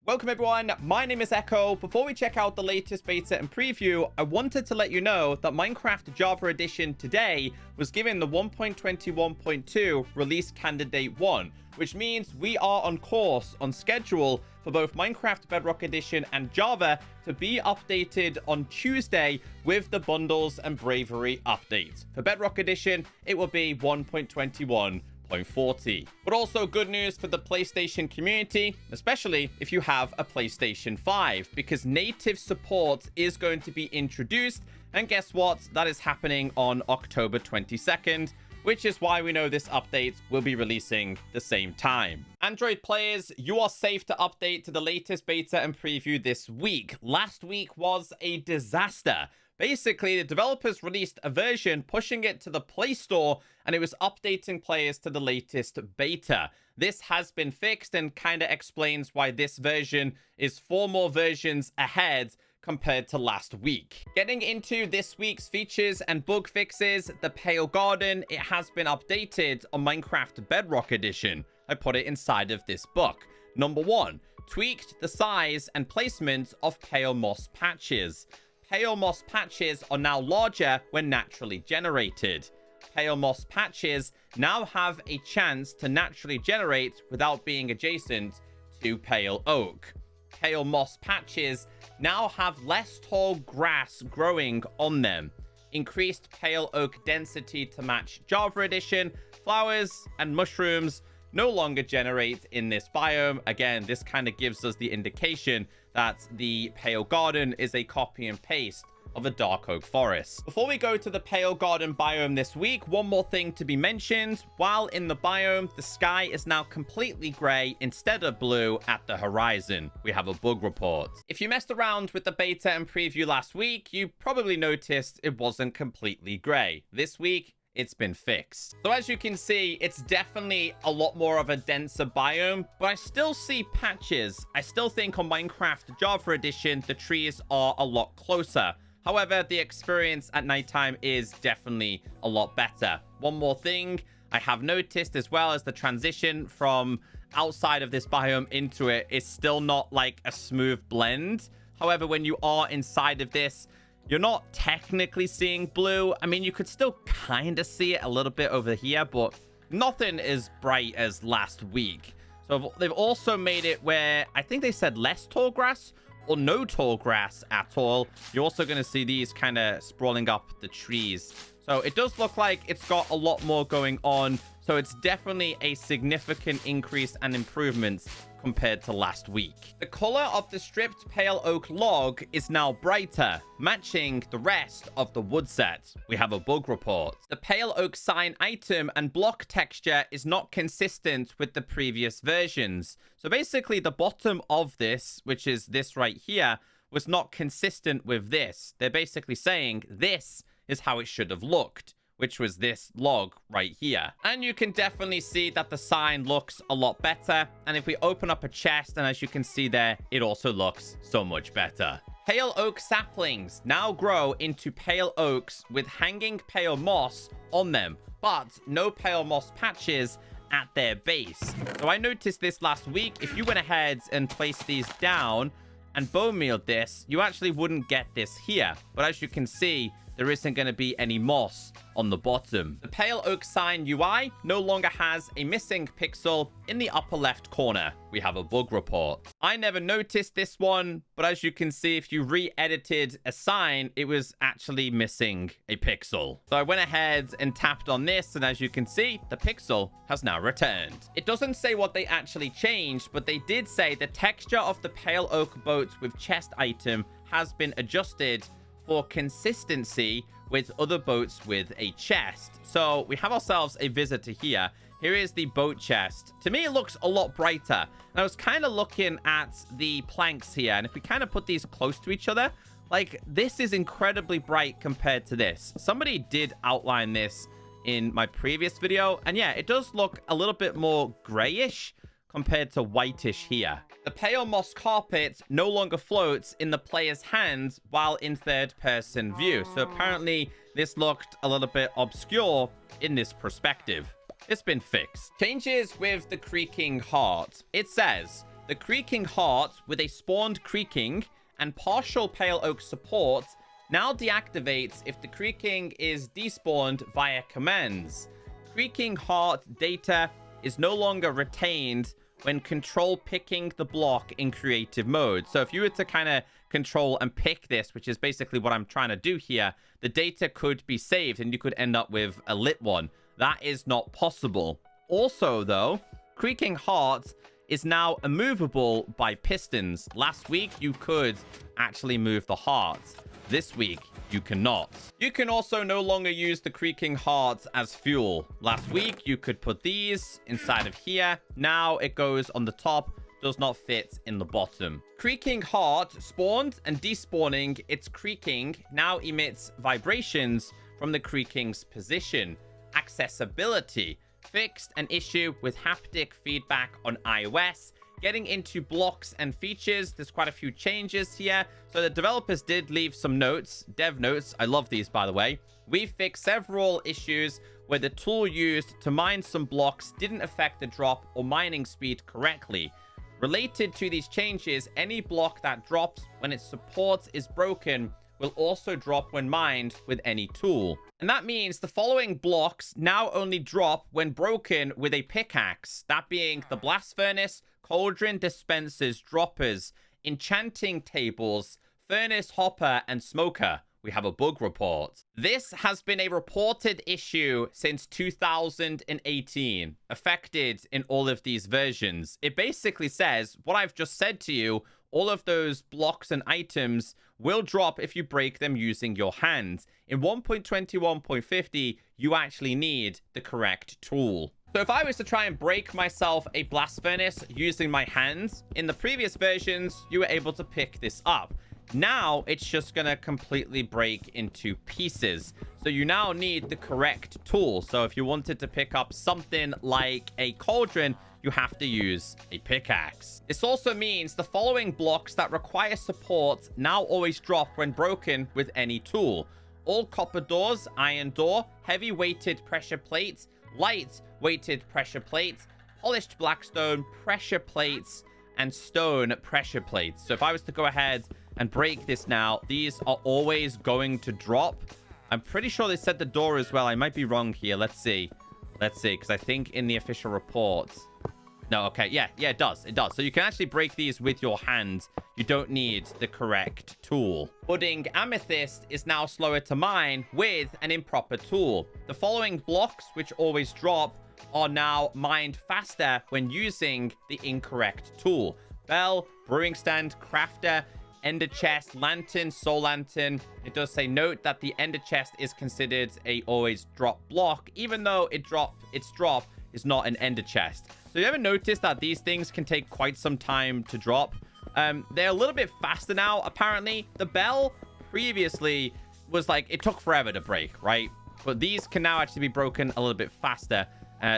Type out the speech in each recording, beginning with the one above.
Welcome everyone, my name is Echo. Before we check out the latest beta and preview, I wanted to let you know that Minecraft Java Edition today was given the 1.21.2 release candidate 1, which means we are on course, on schedule for both Minecraft Bedrock Edition and Java to be updated on Tuesday with the Bundles and Bravery update. For Bedrock Edition, it will be 1.21.40. But also good news for the PlayStation community, especially if you have a PlayStation 5, because native support is going to be introduced. And guess what? That is happening on October 22nd, which is why we know this update will be releasing the same time. Android players, you are safe to update to the latest beta and preview this week. Last week was a disaster. Basically, the developers released a version pushing it to the Play Store, and it was updating players to the latest beta. This has been fixed and kind of explains why this version is 4 more versions ahead compared to last week. Getting into this week's features and bug fixes, the Pale Garden, it has been updated on Minecraft Bedrock Edition. I put it inside of this book. Number 1, tweaked the size and placement of pale moss patches. Pale moss patches are now larger when naturally generated. Pale moss patches now have a chance to naturally generate without being adjacent to pale oak. Pale moss patches now have less tall grass growing on them. Increased pale oak density to match Java Edition. Flowers and mushrooms no longer generate in this biome. Again, this kind of gives us the indication that the Pale Garden is a copy and paste of a dark oak forest. Before we go to the Pale Garden biome this week, one more thing to be mentioned. While in the biome, the sky is now completely gray instead of blue at the horizon. We have a bug report. If you messed around with the beta and preview last week, you probably noticed it wasn't completely gray. This week, it's been fixed. So as you can see, it's definitely a lot more of a denser biome, but I still see patches. I still think on Minecraft Java Edition, the trees are a lot closer. However, the experience at nighttime is definitely a lot better. One more thing I have noticed as well as the transition from outside of this biome into it is still not like a smooth blend. However, when you are inside of this, you're not technically seeing blue. I mean, you could still kind of see it a little bit over here, but nothing as bright as last week. So they've also made it where I think they said less tall grass or no tall grass at all. You're also going to see these kind of sprawling up the trees. So it does look like it's got a lot more going on. So it's definitely a significant increase and improvement compared to last week. The color of the stripped pale oak log is now brighter, matching the rest of the wood set. We have a bug report. The pale oak sign item and block texture is not consistent with the previous versions. So basically the bottom of this, which is this right here, was not consistent with this. They're basically saying this is how it should have looked, which was this log right here. And you can definitely see that the sign looks a lot better. And if we open up a chest, and as you can see there, it also looks so much better. Pale oak saplings now grow into pale oaks with hanging pale moss on them, but no pale moss patches at their base. So I noticed this last week. If you went ahead and placed these down and bone mealed this, you actually wouldn't get this here. But as you can see, there isn't going to be any moss on the bottom. The Pale Oak Sign UI no longer has a missing pixel in the upper left corner. We have a bug report. I never noticed this one, but as you can see, if you re-edited a sign, it was actually missing a pixel. So I went ahead and tapped on this, and as you can see, the pixel has now returned. It doesn't say what they actually changed, but they did say the texture of the Pale Oak boat with chest item has been adjusted for consistency with other boats with a chest. So we have ourselves a visitor here. Here is the boat chest. To me, it looks a lot brighter. And I was kind of looking at the planks here. And if we kind of put these close to each other, like this is incredibly bright compared to this. Somebody did outline this in my previous video. And yeah, it does look a little bit more grayish compared to whitish here. The pale moss carpet no longer floats in the player's hands while in third-person view. So apparently this looked a little bit obscure in this perspective. It's been fixed. Changes with the Creaking heart. It says, The Creaking Heart with a spawned Creaking and partial Pale Oak support now deactivates if the Creaking is despawned via commands. Creaking Heart data is no longer retained when control picking the block in creative mode. So if you were to kind of control and pick this, which is basically what I'm trying to do here, the data could be saved and you could end up with a lit one. That is not possible. Also, though, Creaking Heart is now immovable by pistons. Last week, you could actually move the heart. This week, you cannot. You can also no longer use the Creaking Heart as fuel. Last week, you could put these inside of here. Now it goes on the top, does not fit in the bottom. Creaking Heart spawned and despawning its Creaking now emits vibrations from the Creaking's position. Accessibility. Fixed an issue with haptic feedback on iOS. Getting into blocks and features, there's quite a few changes here. So the developers did leave some notes, dev notes. I love these, by the way. We fixed several issues where the tool used to mine some blocks didn't affect the drop or mining speed correctly. Related to these changes, any block that drops when its support is broken will also drop when mined with any tool. And that means the following blocks now only drop when broken with a pickaxe. That being the blast furnace, cauldron dispensers, droppers, enchanting tables, furnace hopper, and smoker. We have a bug report. This has been a reported issue since 2018, affected in all of these versions. It basically says what I've just said to you. All of those blocks and items will drop if you break them using your hands. In 1.21.50, you actually need the correct tool. So if I was to try and break myself a blast furnace using my hands, in the previous versions, you were able to pick this up. Now, it's just going to completely break into pieces. So you now need the correct tool. So if you wanted to pick up something like a cauldron, you have to use a pickaxe. This also means the following blocks that require support now always drop when broken with any tool. All copper doors, iron door, heavy weighted pressure plates, light weighted pressure plates, polished blackstone, pressure plates, and stone pressure plates. So if I was to go ahead and break this now, these are always going to drop. I'm pretty sure they said the door as well. I might be wrong here. Let's see. Let's see, because I think in the official report... No, okay. Yeah, it does. It does. So you can actually break these with your hands. You don't need the correct tool. Budding amethyst is now slower to mine with an improper tool. The following blocks, which always drop, are now mined faster when using the incorrect tool. Bell, brewing stand, crafter, ender chest, lantern, soul lantern. It does say note that the ender chest is considered a always drop block, even though its drop is not an ender chest. So you ever notice that these things can take quite some time to drop? They're a little bit faster now, apparently. The bell previously was like, it took forever to break, right? But these can now actually be broken a little bit faster.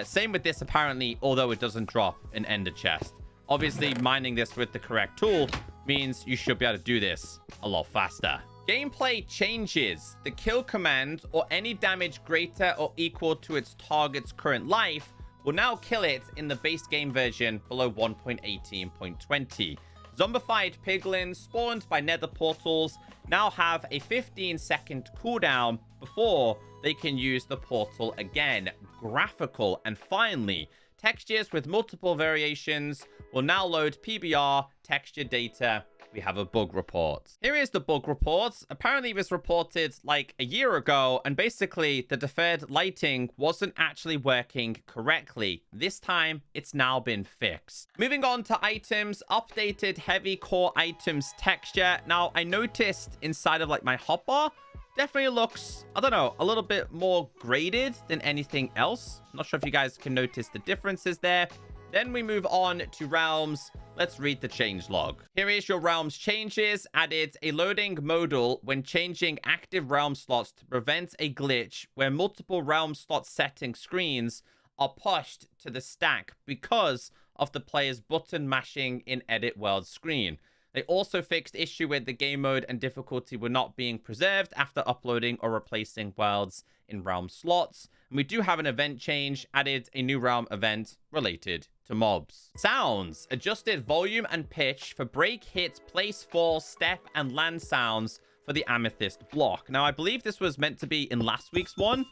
Same with this, apparently, although it doesn't drop an ender chest. Obviously, mining this with the correct tool means you should be able to do this a lot faster. Gameplay changes. The kill command or any damage greater or equal to its target's current life will now kill it in the base game version below 1.18.20. Zombified piglins spawned by nether portals now have a 15-second cooldown before they can use the portal again. Graphical. And finally, textures with multiple variations will now load PBR texture data. We have a bug report. Here is the bug report. Apparently it was reported like a year ago, and basically the deferred lighting wasn't actually working correctly. This time it's now been fixed. Moving on to items, updated heavy core items texture. Now I noticed inside of like my hotbar, definitely looks, I don't know, a little bit more graded than anything else. I'm not sure if you guys can notice the differences there. Then we move on to realms. Let's read the change log. Here is your realms changes. Added a loading modal when changing active realm slots to prevent a glitch where multiple realm slot setting screens are pushed to the stack because of the player's button mashing in edit world screen. They also fixed issue with the game mode and difficulty were not being preserved after uploading or replacing worlds in realm slots. And we do have an event change, added a new realm event related to mobs. Sounds, adjusted volume and pitch for break, hit, place, fall, step, and land sounds for the amethyst block. Now, I believe this was meant to be in last week's one,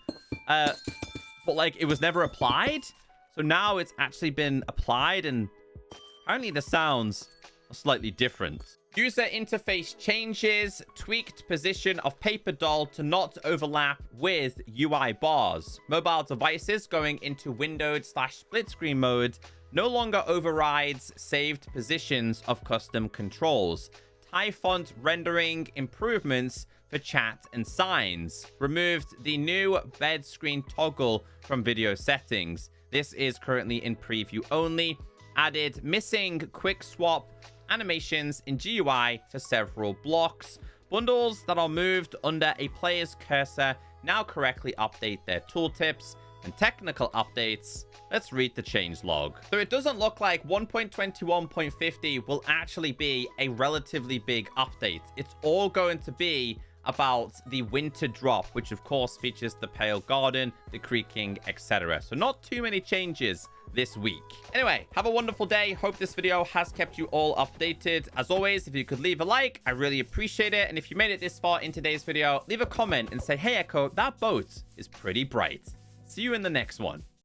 but like it was never applied. So now it's actually been applied, and apparently the sounds are slightly different. User interface changes, tweaked position of paper doll to not overlap with UI bars. Mobile devices going into windowed/split screen mode no longer overrides saved positions of custom controls. High font rendering improvements for chat and signs. Removed the new bed screen toggle from video settings. This is currently in preview only. Added missing quick swap animations in GUI for several blocks. Bundles that are moved under a player's cursor now correctly update their tooltips. And technical updates, let's read the changelog. So it doesn't look like 1.21.50 will actually be a relatively big update. It's all going to be about the winter drop, which of course features the pale garden, the creaking, etc. So not too many changes this week. Anyway, have a wonderful day. Hope this video has kept you all updated. As always, if you could leave a like, I really appreciate it. And if you made it this far in today's video, leave a comment and say, hey Echo, that boat is pretty bright. See you in the next one.